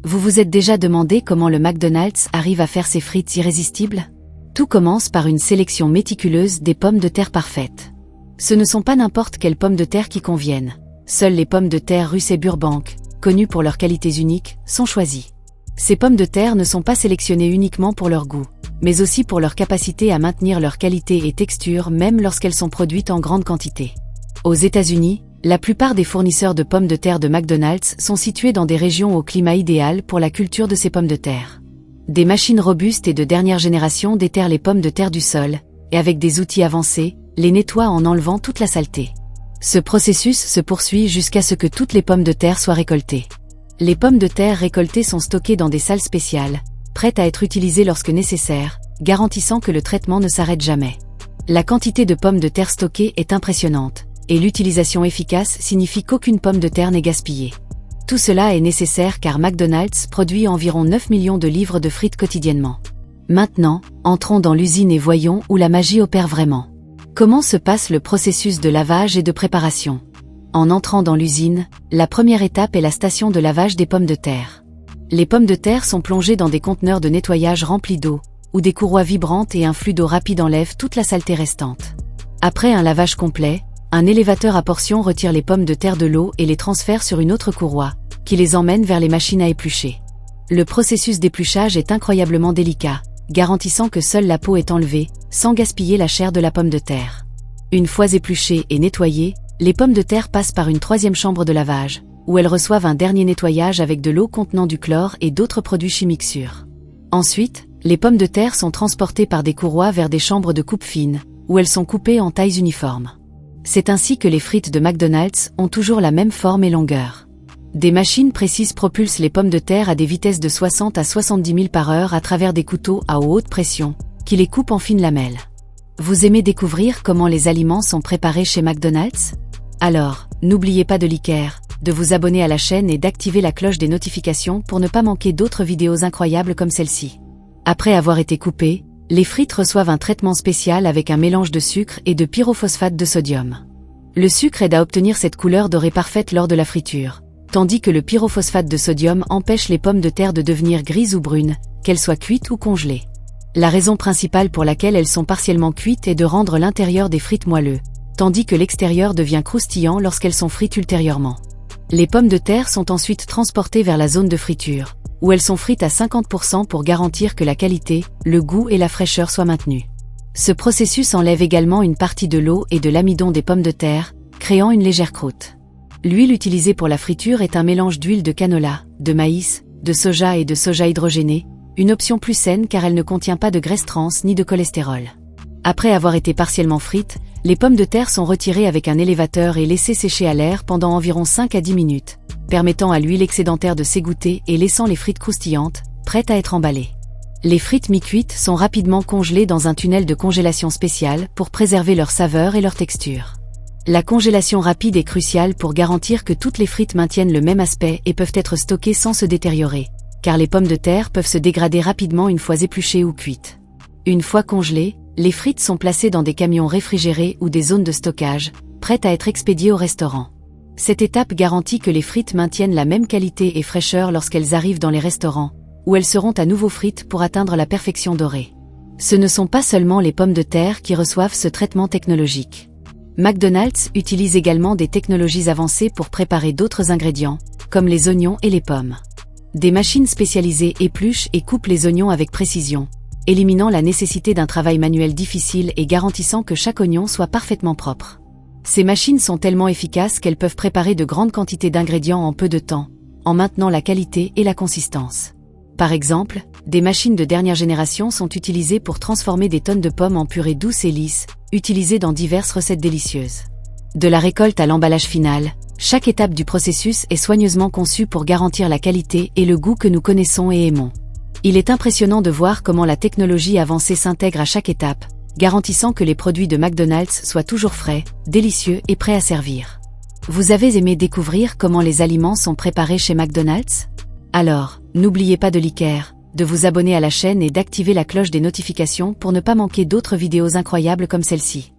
Vous vous êtes déjà demandé comment le McDonald's arrive à faire ses frites irrésistibles? Tout commence par une sélection méticuleuse des pommes de terre parfaites. Ce ne sont pas n'importe quelles pommes de terre qui conviennent. Seules les pommes de terre Russe et Burbank, connues pour leurs qualités uniques, sont choisies. Ces pommes de terre ne sont pas sélectionnées uniquement pour leur goût, mais aussi pour leur capacité à maintenir leur qualité et texture même lorsqu'elles sont produites en grande quantité. Aux États-Unis, la plupart des fournisseurs de pommes de terre de McDonald's sont situés dans des régions au climat idéal pour la culture de ces pommes de terre. Des machines robustes et de dernière génération déterrent les pommes de terre du sol, et avec des outils avancés, les nettoient en enlevant toute la saleté. Ce processus se poursuit jusqu'à ce que toutes les pommes de terre soient récoltées. Les pommes de terre récoltées sont stockées dans des salles spéciales, prêtes à être utilisées lorsque nécessaire, garantissant que le traitement ne s'arrête jamais. La quantité de pommes de terre stockées est impressionnante, et l'utilisation efficace signifie qu'aucune pomme de terre n'est gaspillée. Tout cela est nécessaire car McDonald's produit environ 9 millions de livres de frites quotidiennement. Maintenant, entrons dans l'usine et voyons où la magie opère vraiment. Comment se passe le processus de lavage et de préparation? En entrant dans l'usine, la première étape est la station de lavage des pommes de terre. Les pommes de terre sont plongées dans des conteneurs de nettoyage remplis d'eau, où des courroies vibrantes et un flux d'eau rapide enlèvent toute la saleté restante. Après un lavage complet, un élévateur à portions retire les pommes de terre de l'eau et les transfère sur une autre courroie, qui les emmène vers les machines à éplucher. Le processus d'épluchage est incroyablement délicat, garantissant que seule la peau est enlevée, sans gaspiller la chair de la pomme de terre. Une fois épluchées et nettoyées, les pommes de terre passent par une troisième chambre de lavage, où elles reçoivent un dernier nettoyage avec de l'eau contenant du chlore et d'autres produits chimiques sûrs. Ensuite, les pommes de terre sont transportées par des courroies vers des chambres de coupe fine, où elles sont coupées en tailles uniformes. C'est ainsi que les frites de McDonald's ont toujours la même forme et longueur. Des machines précises propulsent les pommes de terre à des vitesses de 60 à 70 000 par heure à travers des couteaux à haute pression, qui les coupent en fines lamelles. Vous aimez découvrir comment les aliments sont préparés chez McDonald's? Alors, n'oubliez pas de liker, de vous abonner à la chaîne et d'activer la cloche des notifications pour ne pas manquer d'autres vidéos incroyables comme celle-ci. Après avoir été coupées, les frites reçoivent un traitement spécial avec un mélange de sucre et de pyrophosphate de sodium. Le sucre aide à obtenir cette couleur dorée parfaite lors de la friture, tandis que le pyrophosphate de sodium empêche les pommes de terre de devenir grises ou brunes, qu'elles soient cuites ou congelées. La raison principale pour laquelle elles sont partiellement cuites est de rendre l'intérieur des frites moelleux, tandis que l'extérieur devient croustillant lorsqu'elles sont frites ultérieurement. Les pommes de terre sont ensuite transportées vers la zone de friture, où elles sont frites à 50% pour garantir que la qualité, le goût et la fraîcheur soient maintenus. Ce processus enlève également une partie de l'eau et de l'amidon des pommes de terre, créant une légère croûte. L'huile utilisée pour la friture est un mélange d'huile de canola, de maïs, de soja et de soja hydrogéné, une option plus saine car elle ne contient pas de graisse trans ni de cholestérol. Après avoir été partiellement frites, les pommes de terre sont retirées avec un élévateur et laissées sécher à l'air pendant environ 5 à 10 minutes, permettant à l'huile excédentaire de s'égoutter et laissant les frites croustillantes, prêtes à être emballées. Les frites mi-cuites sont rapidement congelées dans un tunnel de congélation spécial pour préserver leur saveur et leur texture. La congélation rapide est cruciale pour garantir que toutes les frites maintiennent le même aspect et peuvent être stockées sans se détériorer, car les pommes de terre peuvent se dégrader rapidement une fois épluchées ou cuites. Une fois congelées, les frites sont placées dans des camions réfrigérés ou des zones de stockage, prêtes à être expédiées au restaurant. Cette étape garantit que les frites maintiennent la même qualité et fraîcheur lorsqu'elles arrivent dans les restaurants, où elles seront à nouveau frites pour atteindre la perfection dorée. Ce ne sont pas seulement les pommes de terre qui reçoivent ce traitement technologique. McDonald's utilise également des technologies avancées pour préparer d'autres ingrédients, comme les oignons et les pommes. Des machines spécialisées épluchent et coupent les oignons avec précision, éliminant la nécessité d'un travail manuel difficile et garantissant que chaque oignon soit parfaitement propre. Ces machines sont tellement efficaces qu'elles peuvent préparer de grandes quantités d'ingrédients en peu de temps, en maintenant la qualité et la consistance. Par exemple, des machines de dernière génération sont utilisées pour transformer des tonnes de pommes en purée douce et lisse, utilisées dans diverses recettes délicieuses. De la récolte à l'emballage final, chaque étape du processus est soigneusement conçue pour garantir la qualité et le goût que nous connaissons et aimons. Il est impressionnant de voir comment la technologie avancée s'intègre à chaque étape, garantissant que les produits de McDonald's soient toujours frais, délicieux et prêts à servir. Vous avez aimé découvrir comment les aliments sont préparés chez McDonald's? Alors, n'oubliez pas de liker, de vous abonner à la chaîne et d'activer la cloche des notifications pour ne pas manquer d'autres vidéos incroyables comme celle-ci.